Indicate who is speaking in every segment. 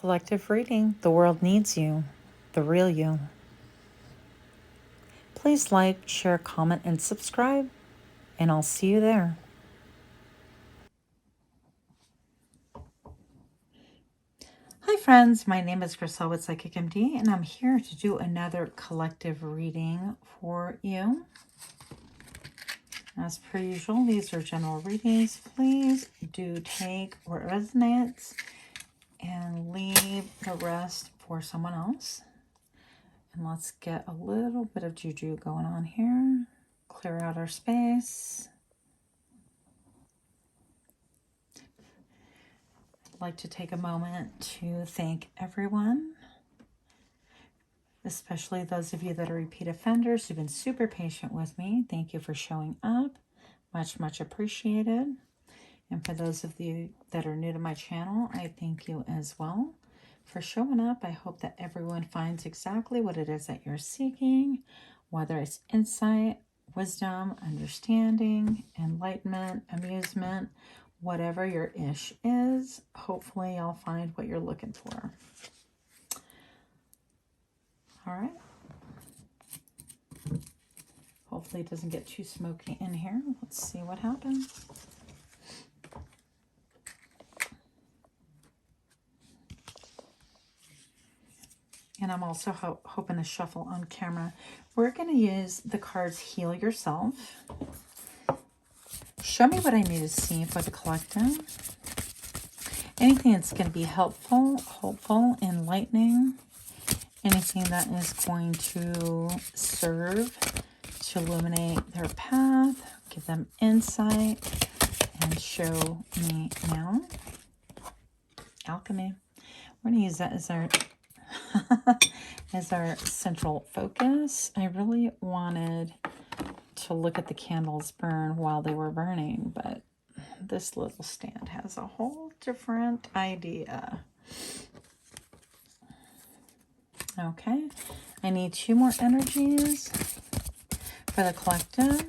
Speaker 1: Collective reading. The world needs you, the real you. Please like, share, comment, and subscribe, and I'll see you there. Hi friends, my name is Griselle with Psychic MD, and I'm here to do another collective reading for you. As per usual, these are general readings. Please do take what resonates and leave the rest for someone else. And let's get a little bit of juju going on here. Clear out our space. I'd like to take a moment to thank everyone, especially those of you that are repeat offenders who've been super patient with me. Thank you for showing up. Much, much appreciated. And for those of you that are new to my channel, I thank you as well for showing up. I hope that everyone finds exactly what it is that you're seeking, whether it's insight, wisdom, understanding, enlightenment, amusement, whatever your ish is. Hopefully you'll find what you're looking for. All right. Hopefully it doesn't get too smoky in here. Let's see what happens. And I'm also hoping to shuffle on camera. We're going to use the cards Heal Yourself. Show me what I need to see for the collective. Anything that's going to be helpful, hopeful, enlightening. Anything that is going to serve to illuminate their path, give them insight, and show me now. Alchemy. We're going to use that as our as our central focus. I really wanted to look at the candles burn while they were burning, but this little stand has a whole different idea. Okay, I need 2 more energies for the collective.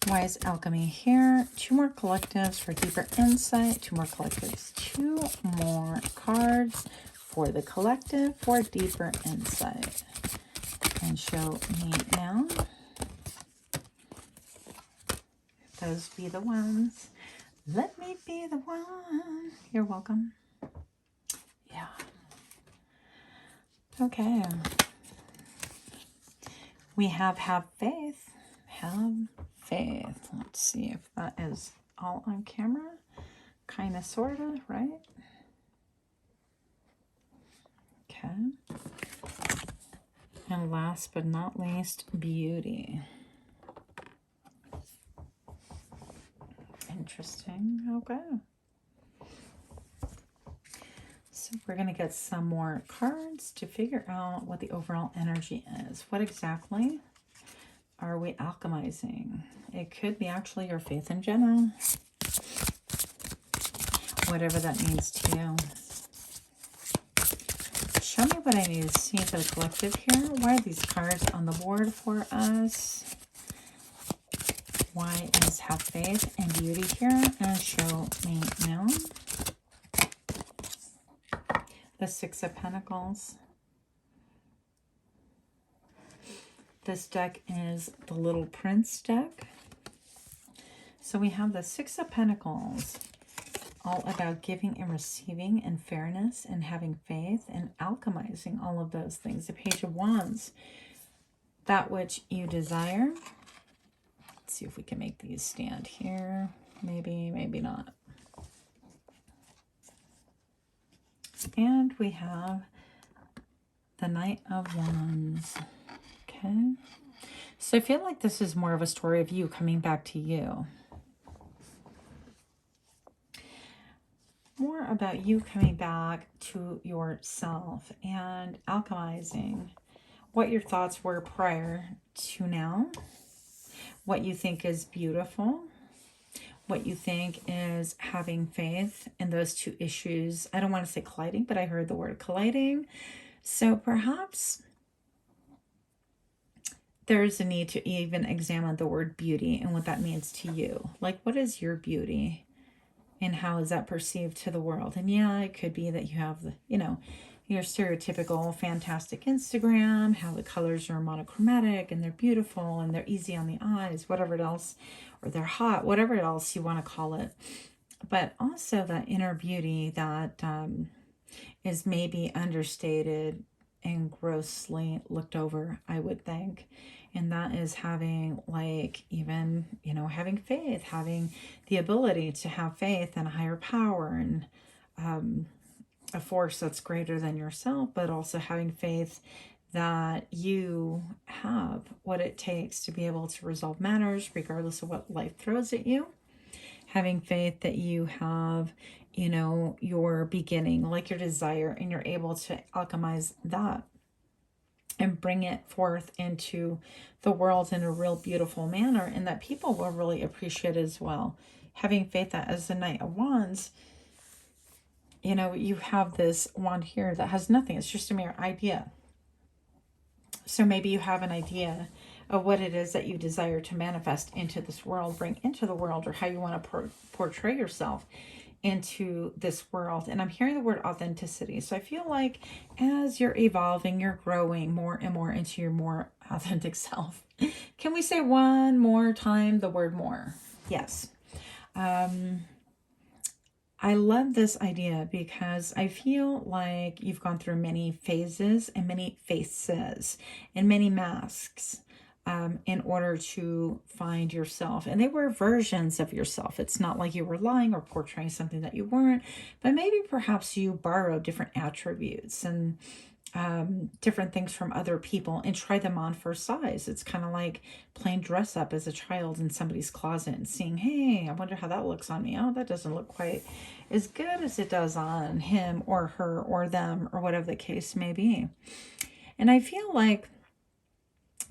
Speaker 1: Why is alchemy here? 2 more collectives for deeper insight. 2 more collectives. 2 more cards for the collective for deeper insight. And show me now. Those be the ones. Let me be the one. You're welcome. Yeah. Okay. We have faith. Have faith. Let's see if that is all on camera. Kind of, sort of, right? Okay. And last but not least, beauty. Interesting. Okay. So we're going to get some more cards to figure out what the overall energy is. What exactly are we alchemizing? It could be actually your faith in general. Whatever that means to you. Show me what I need to see for the collective here. Why are these cards on the board for us? Why is have faith and beauty here? And show me now. The 6 of Pentacles. This deck is the Little Prince deck. So we have the 6 of Pentacles, all about giving and receiving and fairness and having faith and alchemizing all of those things. The Page of Wands, that which you desire. Let's see if we can make these stand here. Maybe, maybe not. And we have the Knight of Wands. Okay. So I feel like this is more of a story of you coming back to you. More about you coming back to yourself and alchemizing what your thoughts were prior to now, what you think is beautiful, what you think is having faith in those 2 issues. I don't want to say colliding, but I heard the word colliding. So perhaps there's a need to even examine the word beauty and what that means to you. Like, what is your beauty? and how is that perceived to the world. And yeah, it could be that you have the, you know, your stereotypical fantastic Instagram, how the colors are monochromatic and they're beautiful and they're easy on the eyes, whatever else, or they're hot, whatever else you want to call it. But also that inner beauty that is maybe understated and grossly looked over, I would think. And that is having, like, even, you know, having faith, having the ability to have faith in a higher power and a force that's greater than yourself, but also having faith that you have what it takes to be able to resolve matters regardless of what life throws at you. Having faith that you have, you know, your beginning, like your desire, and you're able to alchemize that and bring it forth into the world in a real beautiful manner, and that people will really appreciate it as well. Having faith that as the Knight of Wands, you know, you have this wand here that has nothing. It's just a mere idea. So maybe you have an idea of what it is that you desire to manifest into this world, bring into the world, or how you want to portray yourself into this world. And I'm hearing the word authenticity. So I feel like as you're evolving, you're growing more and more into your more authentic self. Can we say one more time the word more? Yes. I love this idea because I feel like you've gone through many phases and many faces and many masks in order to find yourself. And they were versions of yourself. It's not like you were lying or portraying something that you weren't, but maybe perhaps you borrowed different attributes and different things from other people and try them on for size. It's kind of like playing dress up as a child in somebody's closet and seeing, hey, I wonder how that looks on me. Oh, that doesn't look quite as good as it does on him or her or them or whatever the case may be. And I feel like,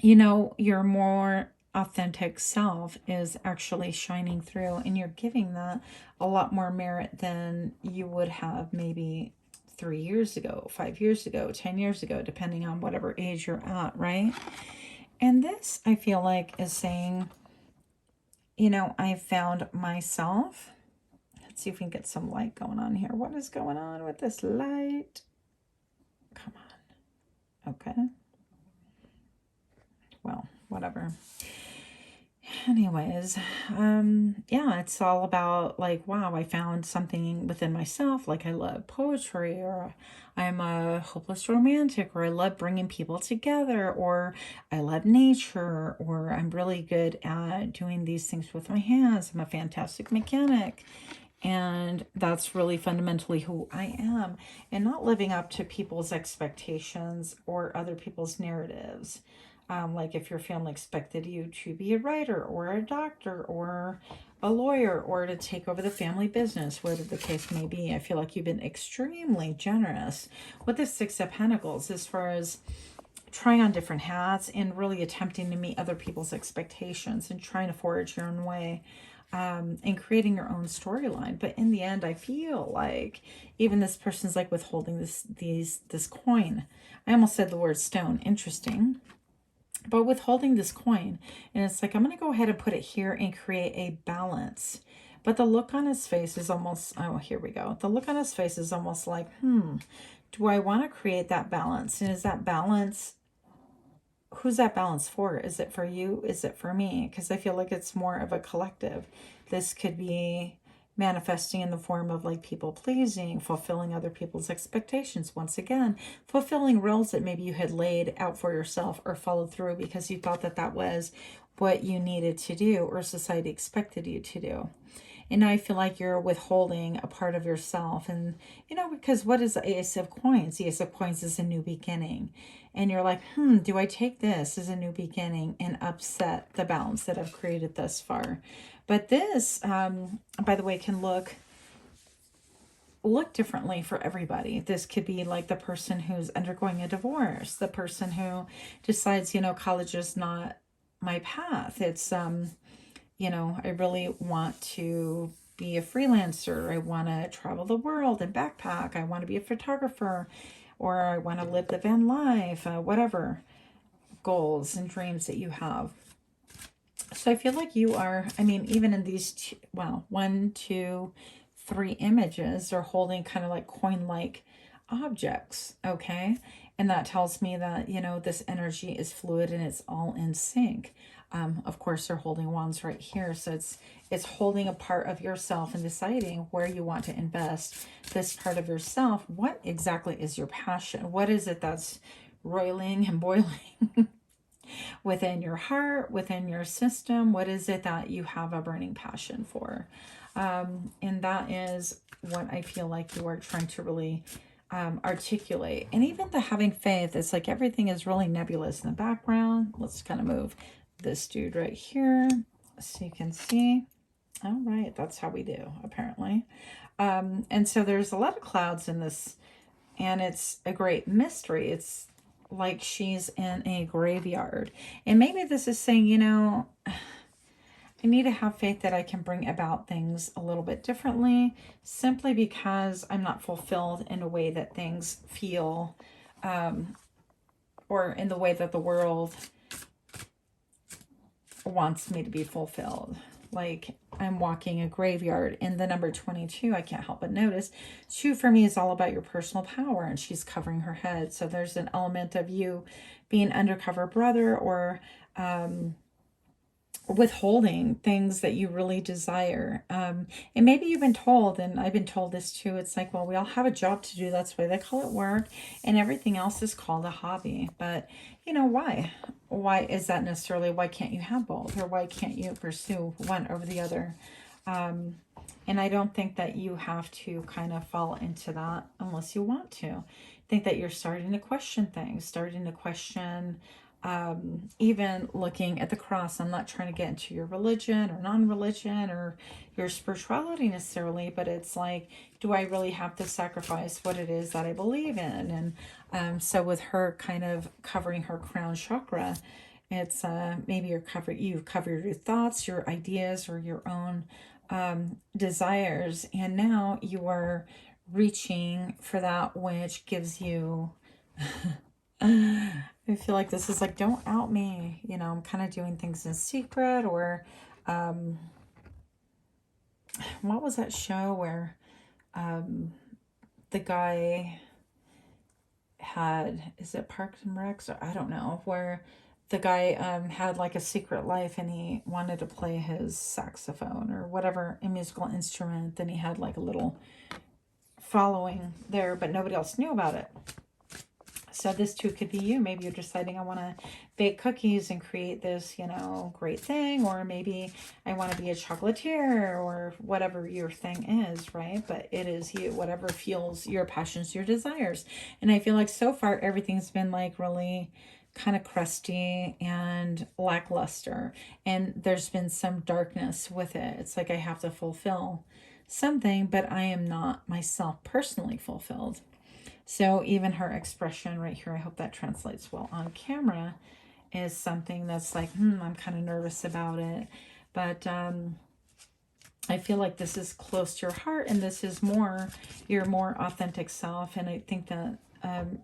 Speaker 1: you know, your more authentic self is actually shining through, and you're giving that a lot more merit than you would have maybe 3 years ago, 5 years ago, 10 years ago, depending on whatever age you're at, right? And this, I feel like, is saying, you know, I found myself. Let's see if we can get some light going on here. What is going on with this light? Come on. Okay. Well, whatever. Anyways, yeah, it's all about like, wow, I found something within myself. Like I love poetry, or I'm a hopeless romantic, or I love bringing people together, or I love nature, or I'm really good at doing these things with my hands. I'm a fantastic mechanic. And that's really fundamentally who I am, and not living up to people's expectations or other people's narratives. Like if your family expected you to be a writer or a doctor or a lawyer or to take over the family business, whatever the case may be, I feel like you've been extremely generous with the Six of Pentacles as far as trying on different hats and really attempting to meet other people's expectations and trying to forge your own way. And creating your own storyline. But in the end, I feel like even this person's like withholding this coin. I almost said the word stone. Interesting. But withholding this coin. And it's like, I'm going to go ahead and put it here and create a balance. But the look on his face is almost, oh, here we go. The look on his face is almost like, do I want to create that balance? And is that balance, who's that balance for? Is it for you? Is it for me? Because I feel like it's more of a collective. This could be manifesting in the form of like people pleasing, fulfilling other people's expectations. Once again, fulfilling roles that maybe you had laid out for yourself or followed through because you thought that that was what you needed to do or society expected you to do. And now I feel like you're withholding a part of yourself. And, you know, because what is the Ace of Coins? The Ace of Coins is a new beginning. And you're like, do I take this as a new beginning and upset the balance that I've created thus far? But this, by the way, can look differently for everybody. This could be like the person who's undergoing a divorce, the person who decides, you know, college is not my path. It's, you know, I really want to be a freelancer. I want to travel the world and backpack. I want to be a photographer, or I want to live the van life, whatever goals and dreams that you have. So I feel like you are, I mean, even in these two, well, 1, 2, 3 images. They're holding kind of like coin-like objects, okay? And that tells me that, you know, this energy is fluid and it's all in sync. Of course, they're holding wands right here. So it's holding a part of yourself and deciding where you want to invest this part of yourself. What exactly is your passion? What is it that's roiling and boiling within your heart, within your system? What is it that you have a burning passion for? And that is what I feel like you are trying to really articulate. And even the having faith, it's like everything is really nebulous in the background. Let's kind of move this dude right here so you can see. All right, that's how we do, apparently. And so there's a lot of clouds in this, and it's a great mystery. It's like she's in a graveyard. And maybe this is saying, you know, I need to have faith that I can bring about things a little bit differently, simply because I'm not fulfilled in a way that things feel, or in the way that the world wants me to be fulfilled. Like I'm walking a graveyard. In the number 22, I can't help but notice 2 for me is all about your personal power, and she's covering her head. So there's an element of you being undercover brother, or withholding things that you really desire. And maybe you've been told, and I've been told this too, it's like, well, we all have a job to do. That's why they call it work, and everything else is called a hobby. But you know, why is that necessarily? Why can't you have both? Or why can't you pursue one over the other? And I don't think that you have to kind of fall into that unless you want to. I think that you're starting to question things, starting to question even looking at the cross. I'm not trying to get into your religion or non-religion or your spirituality necessarily, but it's like, do I really have to sacrifice what it is that I believe in? And so with her kind of covering her crown chakra, it's maybe you've covered your thoughts, your ideas, or your own desires, and now you are reaching for that which gives you I feel like this is like, don't out me, you know, I'm kind of doing things in secret. Or what was that show where the guy had, is it Parks and Recs, or I don't know, where the guy had like a secret life and he wanted to play his saxophone or whatever, a musical instrument. Then he had like a little following there, but nobody else knew about it. So this too could be you. Maybe you're deciding, I want to bake cookies and create this, you know, great thing. Or maybe I want to be a chocolatier, or whatever your thing is, right? But it is you, whatever fuels your passions, your desires. And I feel like so far everything's been like really kind of crusty and lackluster. And there's been some darkness with it. It's like I have to fulfill something, but I am not myself personally fulfilled. So even her expression right here, I hope that translates well on camera, is something that's like, I'm kind of nervous about it. But I feel like this is close to your heart, and this is more your more authentic self. And I think that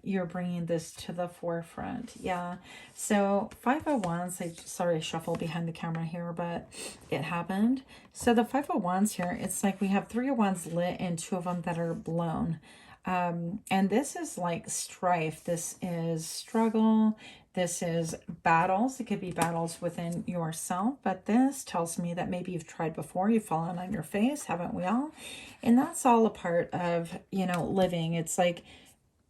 Speaker 1: you're bringing this to the forefront. Yeah. So 5 of Wands, sorry, I shuffled behind the camera here, but it happened. So the 5 of Wands here, it's like we have 3 of Wands lit and 2 of them that are blown. And this is like strife. This is struggle. This is battles. It could be battles within yourself, but this tells me that maybe you've tried before. You've fallen on your face, haven't we all? And that's all a part of, you know, living. It's like,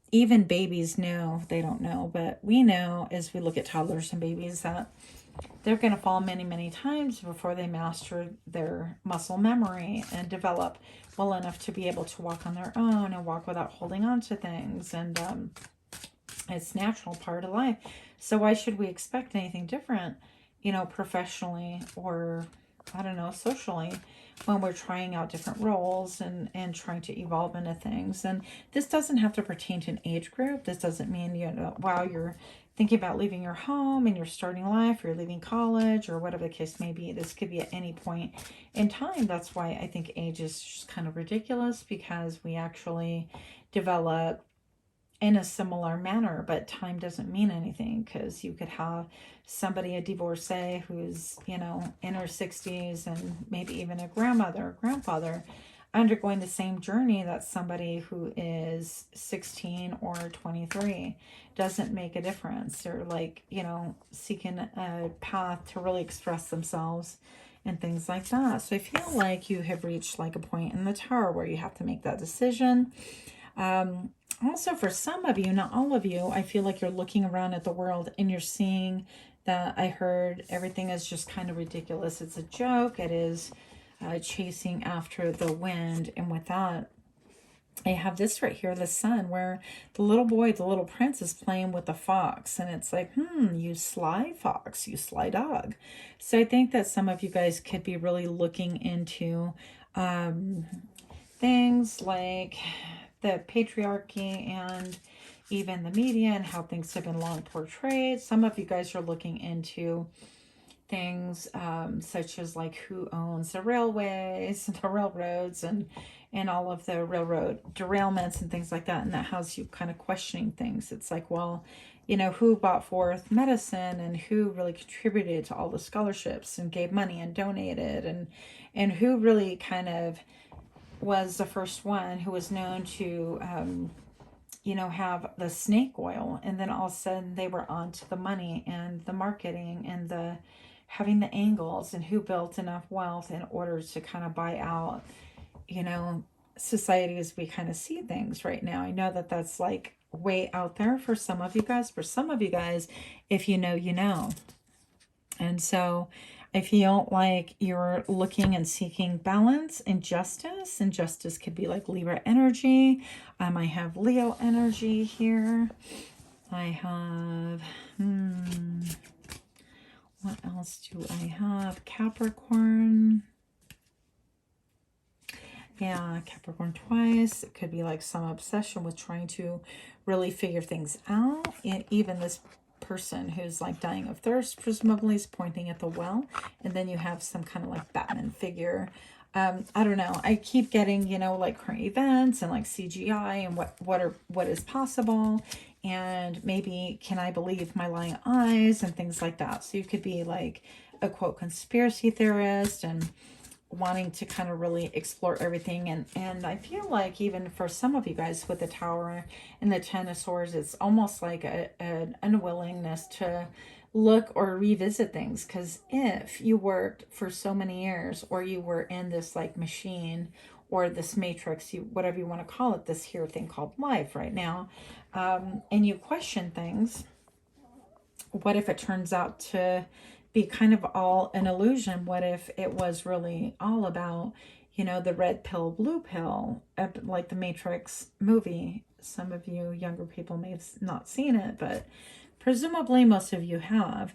Speaker 1: even babies know, they don't know, but we know as we look at toddlers and babies that they're going to fall many, many times before they master their muscle memory and develop well enough to be able to walk on their own and walk without holding on to things. And it's natural part of life. So why should we expect anything different, you know, professionally or, I don't know, socially, when we're trying out different roles and trying to evolve into things? And this doesn't have to pertain to an age group. This doesn't mean, you know, wow, you're thinking about leaving your home and you're starting life, or you're leaving college, or whatever the case may be. This could be at any point in time. That's why I think age is just kind of ridiculous, because we actually develop in a similar manner, but time doesn't mean anything, because you could have somebody, a divorcee, who's, you know, in her 60s and maybe even a grandmother or grandfather, undergoing the same journey that somebody who is 16 or 23. Doesn't make a difference. They're like, you know, seeking a path to really express themselves and things like that. So I feel like you have reached like a point in the tower where you have to make that decision. Also, for some of you, not all of you, I feel like you're looking around at the world and you're seeing that I heard everything is just kind of ridiculous. It's a joke. It is chasing after the wind. And with that, I have this right here, the sun, where the little boy, the little prince, is playing with the fox. And it's like, you sly fox, you sly dog. So I think that some of you guys could be really looking into things like the patriarchy and even the media and how things have been long portrayed. Some of you guys are looking into things such as like who owns the railways, the railroads, and all of the railroad derailments and things like that. And that has you kind of questioning things. It's like, well, you know, who brought forth medicine and who really contributed to all the scholarships and gave money and donated, and who really kind of was the first one who was known to you know, have the snake oil, and then all of a sudden they were on to the money and the marketing and the having the angles, and who built enough wealth in order to kind of buy out, you know, society as we kind of see things right now. I know that that's like way out there for some of you guys. For some of you guys, if you know, you know. And so I feel like you're looking and seeking balance and justice. And justice could be like Libra energy. I have Leo energy here. I have, what else do I have? Capricorn. Yeah, Capricorn twice. It could be like some obsession with trying to really figure things out. And even this person who's like dying of thirst, presumably, is pointing at the well. And then you have some kind of like Batman figure. I don't know. I keep getting, you know, like current events and like CGI and what is possible. And maybe can I believe my lying eyes and things like that. So you could be like a quote conspiracy theorist and wanting to kind of really explore everything. And I feel like even for some of you guys with the Tower and the Ten of Swords, it's almost like an unwillingness to look or revisit things. Because if you worked for so many years, or you were in this like machine or this matrix, whatever you want to call it, this here thing called life right now, and you question things, what if it turns out to be kind of all an illusion? What if it was really all about, you know, the red pill, blue pill, like the Matrix movie? Some of you younger people may have not seen it, but presumably most of you have.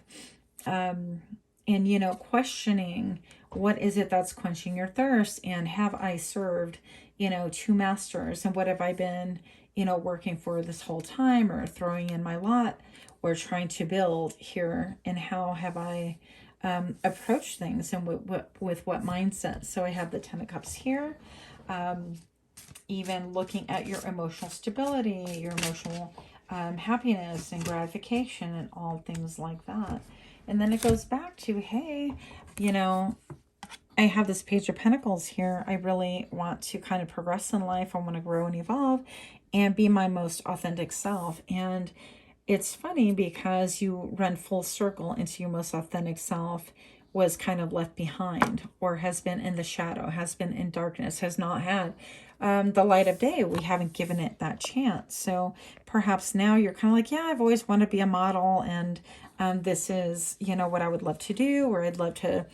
Speaker 1: And, you know, questioning what is it that's quenching your thirst, and have I served, you know, two masters, and what have I been, you know, working for this whole time, or throwing in my lot, or trying to build here, and how have I approached things, and with what mindset? So I have the Ten of Cups here. Even looking at your emotional stability, your emotional happiness and gratification, and all things like that. And then it goes back to, hey, you know, I have this Page of Pentacles here. I really want to kind of progress in life. I want to grow and evolve and be my most authentic self. And it's funny because you run full circle into your most authentic self was kind of left behind, or has been in the shadow, has been in darkness, has not had the light of day. We haven't given it that chance. So perhaps now you're kind of like, yeah, I've always wanted to be a model, and this is, you know, what I would love to do, or I'd love to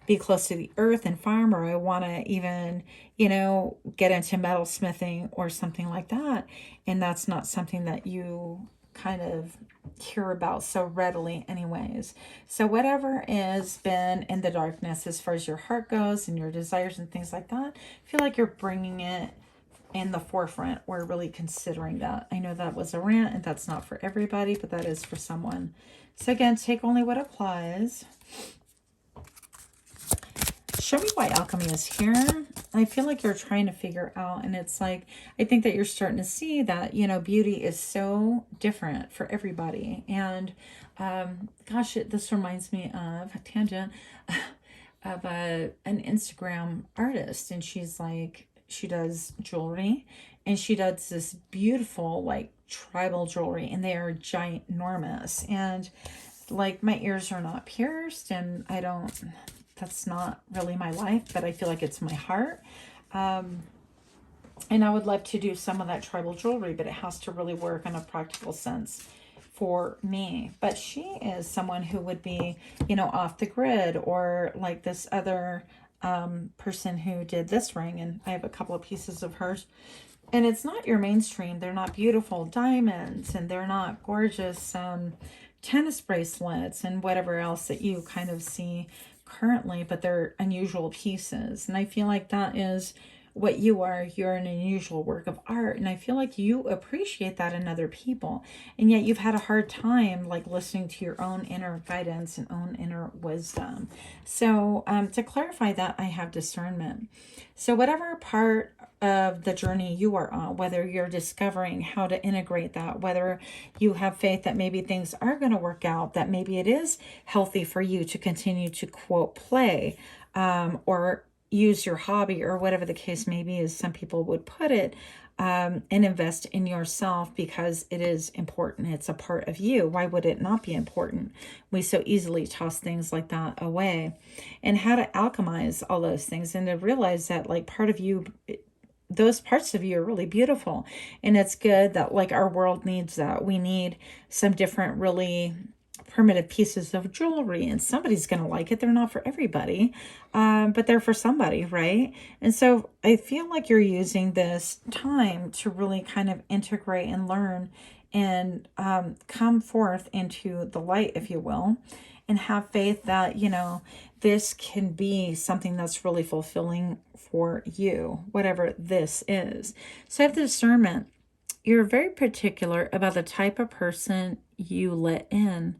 Speaker 1: be close to the earth and farm, or I want to even, you know, get into metal smithing or something like that. And that's not something that you kind of hear about so readily anyways. So whatever has been in the darkness as far as your heart goes and your desires and things like that, I feel like you're bringing it in the forefront. We're really considering that. I know that was a rant, and that's not for everybody, but that is for someone. So again, take only what applies. Show me why alchemy is here. I feel like you're trying to figure out, and it's like, I think that you're starting to see that, you know, beauty is so different for everybody. And gosh, this reminds me of a tangent of an Instagram artist, and she's like, she does jewelry, and she does this beautiful like tribal jewelry, and they are ginormous. And like my ears are not pierced, and I don't, that's not really my life, but I feel like it's my heart. And I would love to do some of that tribal jewelry, but it has to really work in a practical sense for me. But she is someone who would be, you know, off the grid, or like this other person who did this ring. And I have a couple of pieces of hers. And it's not your mainstream. They're not beautiful diamonds, and they're not gorgeous tennis bracelets and whatever else that you kind of see currently, but they're unusual pieces. And I feel like that is what you are. You're an unusual work of art, and I feel like you appreciate that in other people, and yet you've had a hard time like listening to your own inner guidance and own inner wisdom. So to clarify that, I have discernment. So whatever part of the journey you are on, whether you're discovering how to integrate that, whether you have faith that maybe things are going to work out, that maybe it is healthy for you to continue to quote play, or use your hobby, or whatever the case may be, as some people would put it, and invest in yourself because it is important. It's a part of you. Why would it not be important? We so easily toss things like that away. And how to alchemize all those things, and to realize that like part of you, those parts of you are really beautiful. And it's good that like our world needs that. We need some different really primitive pieces of jewelry, and somebody's going to like it. They're not for everybody, but they're for somebody, right? And so I feel like you're using this time to really kind of integrate and learn, and come forth into the light, if you will, and have faith that, you know, this can be something that's really fulfilling for you, whatever this is. So I have the discernment. You're very particular about the type of person you let in.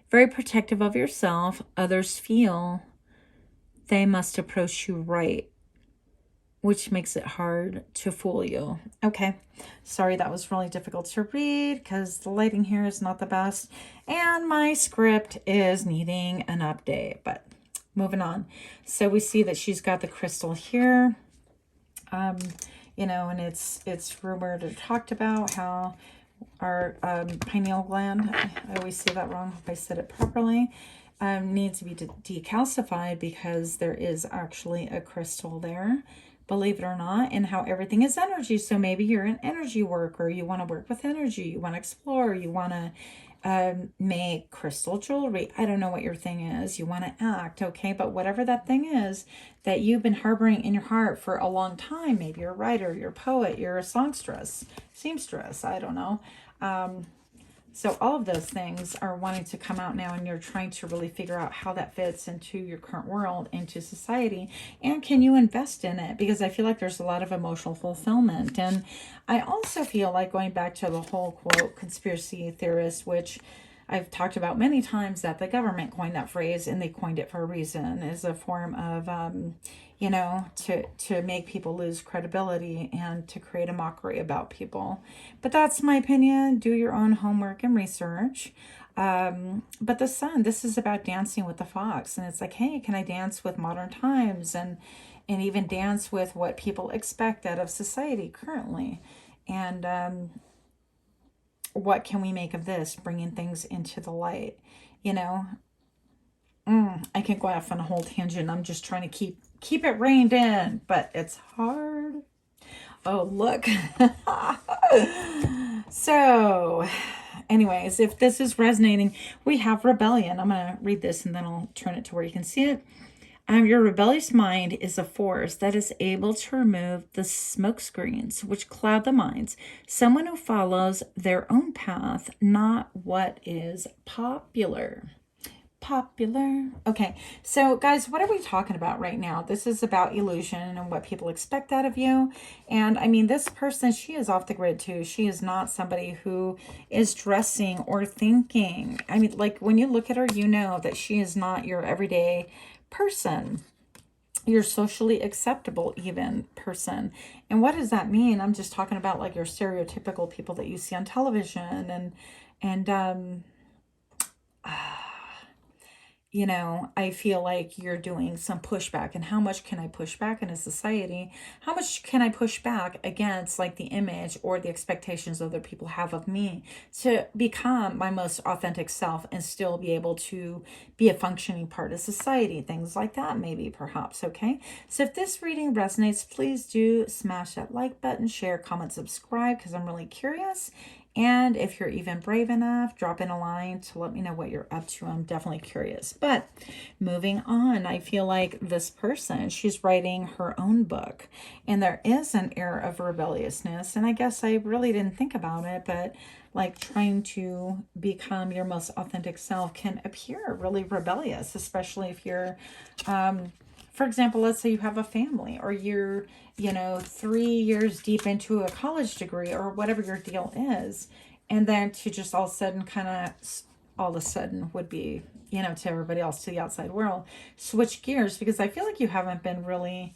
Speaker 1: Very protective of yourself. Others feel they must approach you right, which makes it hard to fool you. Okay, sorry, that was really difficult to read because the lighting here is not the best, and my script is needing an update, but moving on. So we see that she's got the crystal here, you know, and it's rumored or talked about how our pineal gland, I always say that wrong, hope I said it properly, needs to be decalcified because there is actually a crystal there, believe it or not, and how everything is energy. So maybe you're an energy worker, you want to work with energy, you want to explore, you want to make crystal jewelry. I don't know what your thing is. You want to act, okay? But whatever that thing is that you've been harboring in your heart for a long time, maybe you're a writer, you're a poet, you're a songstress, seamstress, I don't know. So all of those things are wanting to come out now, and you're trying to really figure out how that fits into your current world, into society, and can you invest in it? Because I feel like there's a lot of emotional fulfillment. And I also feel like, going back to the whole quote conspiracy theorist, which I've talked about many times, that the government coined that phrase, and they coined it for a reason, as a form of you know, to make people lose credibility and to create a mockery about people. But that's my opinion. Do your own homework and research. But the sun, this is about dancing with the fox. And it's like, hey, can I dance with modern times, and even dance with what people expect out of society currently? And what can we make of this, bringing things into the light? You know, I can go off on a whole tangent. I'm just trying to keep it reined in, but it's hard. Oh, look. So anyways, if this is resonating, we have rebellion. I'm going to read this and then I'll turn it to where you can see it. Your rebellious mind is a force that is able to remove the smoke screens which cloud the minds. Someone who follows their own path, not what is popular. Popular. Okay, so guys, what are we talking about right now? This is about illusion and what people expect out of you. And I mean, this person, she is off the grid too. She is not somebody who is dressing or thinking. I mean, like when you look at her, you know that she is not your everyday person, your socially acceptable even person. And what does that mean? I'm just talking about like your stereotypical people that you see on television, and you know, I feel like you're doing some pushback. And how much can I push back in a society? How much can I push back against like the image or the expectations other people have of me to become my most authentic self and still be able to be a functioning part of society? Things like that, maybe, perhaps. Okay. So if this reading resonates, please do smash that like button, share, comment, subscribe, because I'm really curious. And if you're even brave enough, drop in a line to let me know what you're up to. I'm definitely curious. But moving on, I feel like this person, she's writing her own book. And there is an air of rebelliousness. And I guess I really didn't think about it, but like trying to become your most authentic self can appear really rebellious, especially if you're for example, let's say you have a family, or you're, you know, 3 years deep into a college degree, or whatever your deal is. And then to just all of a sudden would be, you know, to everybody else, to the outside world, switch gears, because I feel like you haven't been really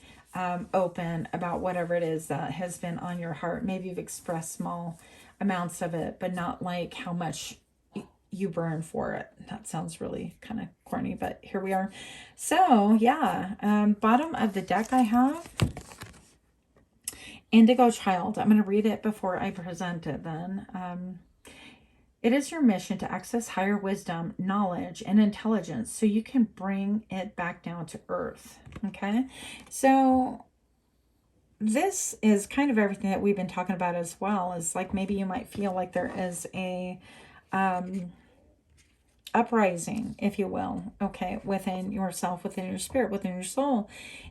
Speaker 1: open about whatever it is that has been on your heart. Maybe you've expressed small amounts of it, but not like how much you burn for it. That sounds really kind of corny, but here we are. So yeah, bottom of the deck I have Indigo Child. I'm going to read it before I present it then. It is your mission to access higher wisdom, knowledge, and intelligence so you can bring it back down to earth. Okay, so this is kind of everything that we've been talking about as well. Is like maybe you might feel like there is a uprising, if you will, okay, within yourself, within your spirit, within your soul.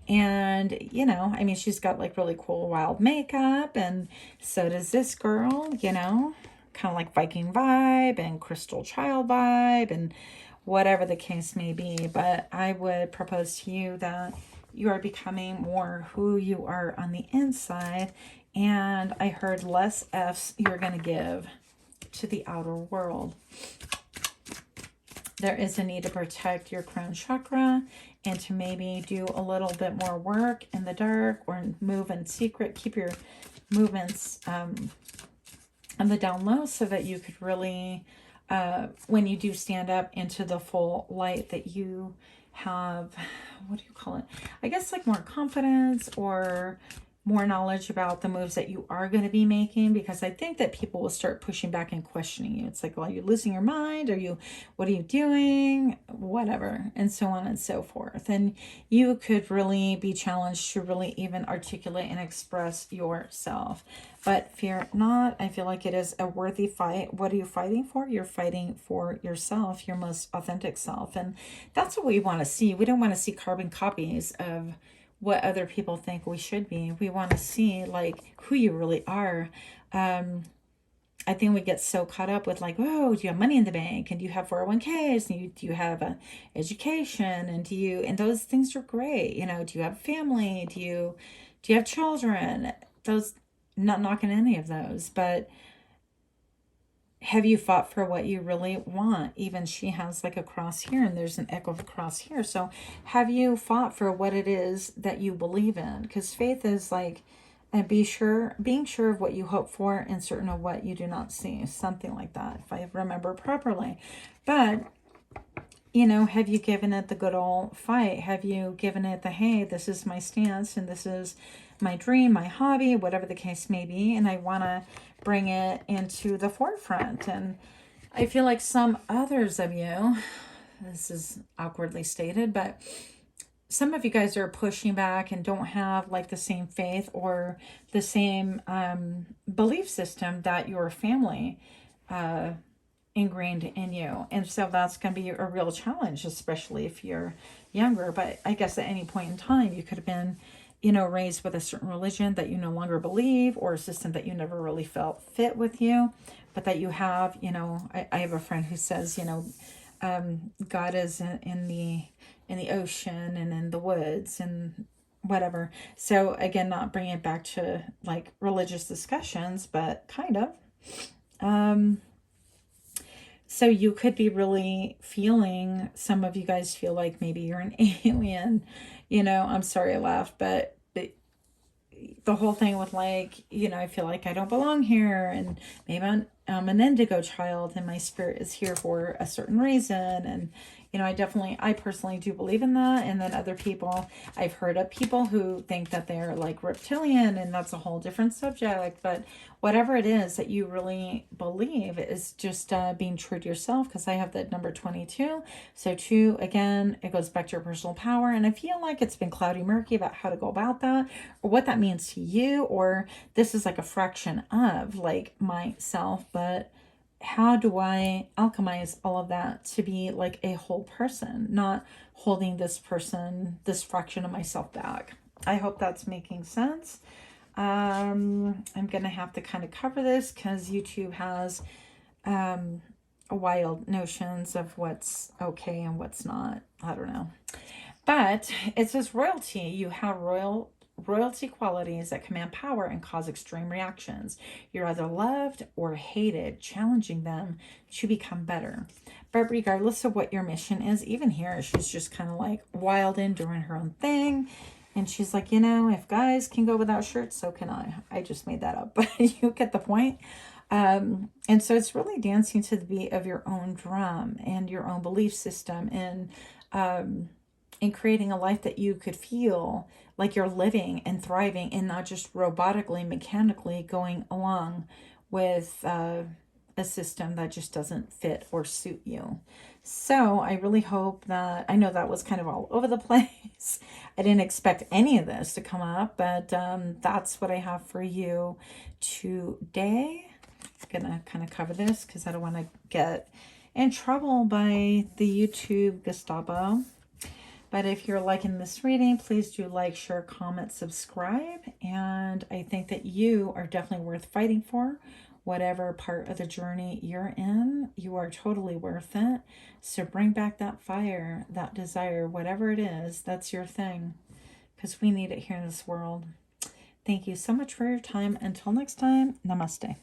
Speaker 1: And, you know, I mean, she's got like really cool wild makeup, and so does this girl, you know, kind of like Viking vibe and Crystal Child vibe and whatever the case may be. But I would propose to you that you are becoming more who you are on the inside. And I heard less F's you're going to give to the outer world. There is a need to protect your crown chakra and to maybe do a little bit more work in the dark or move in secret. Keep your movements on the down low so that you could really, when you do stand up into the full light, that you have, what do you call it? I guess like more confidence or more knowledge about the moves that you are going to be making, because I think that people will start pushing back and questioning you. It's like, well, are you losing your mind? What are you doing? Whatever, and so on and so forth. And you could really be challenged to really even articulate and express yourself. But fear not. I feel like it is a worthy fight. What are you fighting for? You're fighting for yourself, your most authentic self. And that's what we want to see. We don't want to see carbon copies of what other people think we should be. We want to see like who you really are. I think we get so caught up with like, oh, do you have money in the bank? And do you have 401ks? And do you have a education? And those things are great. You know, do you have a family? Do you have children? Those, not knocking any of those, but have you fought for what you really want? Even she has like a cross here, and there's an echo of a cross here. So have you fought for what it is that you believe in? Because faith is like, and being sure of what you hope for and certain of what you do not see. Something like that, if I remember properly. But, you know, have you given it the good old fight? Have you given it the, hey, this is my stance and this is my dream, my hobby, whatever the case may be, and I want to bring it into the forefront? And I feel like some others of you, this is awkwardly stated, but some of you guys are pushing back and don't have like the same faith or the same belief system that your family ingrained in you. And so that's going to be a real challenge, especially if you're younger. But I guess at any point in time, you could have been, you know, raised with a certain religion that you no longer believe, or a system that you never really felt fit with you, but that you have, you know, I have a friend who says, you know, God is in the ocean and in the woods and whatever. So again, not bringing it back to like religious discussions, but kind of. So you could be really feeling, some of you guys feel like maybe you're an alien, you know, I'm sorry I laughed, but the whole thing with like, you know, I feel like I don't belong here, and maybe I'm an indigo child and my spirit is here for a certain reason. And, You know, I personally do believe in that. And then other people, I've heard of people who think that they're like reptilian, and that's a whole different subject. But whatever it is that you really believe is just being true to yourself, because I have the number 22. So 2, again, it goes back to your personal power. And I feel like it's been cloudy, murky about how to go about that, or what that means to you, or this is like a fraction of like myself, but how do I alchemize all of that to be like a whole person, not holding this fraction of myself back? I hope that's making sense. I'm going to have to kind of cover this because YouTube has wild notions of what's okay and what's not. I don't know. But it says royalty. You have royalty qualities that command power and cause extreme reactions. You're either loved or hated, challenging them to become better. But regardless of what your mission is, even here, she's just kind of like wild in doing her own thing. And she's like, you know, if guys can go without shirts, so can I. I just made that up, but you get the point. And so it's really dancing to the beat of your own drum and your own belief system, and creating a life that you could feel like you're living and thriving, and not just robotically, mechanically going along with a system that just doesn't fit or suit you. So I really hope that, I know that was kind of all over the place. I didn't expect any of this to come up, but that's what I have for you today. I'm gonna kind of cover this because I don't want to get in trouble by the YouTube Gestapo. But if you're liking this reading, please do like, share, comment, subscribe. And I think that you are definitely worth fighting for. Whatever part of the journey you're in, you are totally worth it. So bring back that fire, that desire, whatever it is, that's your thing. Because we need it here in this world. Thank you so much for your time. Until next time, namaste.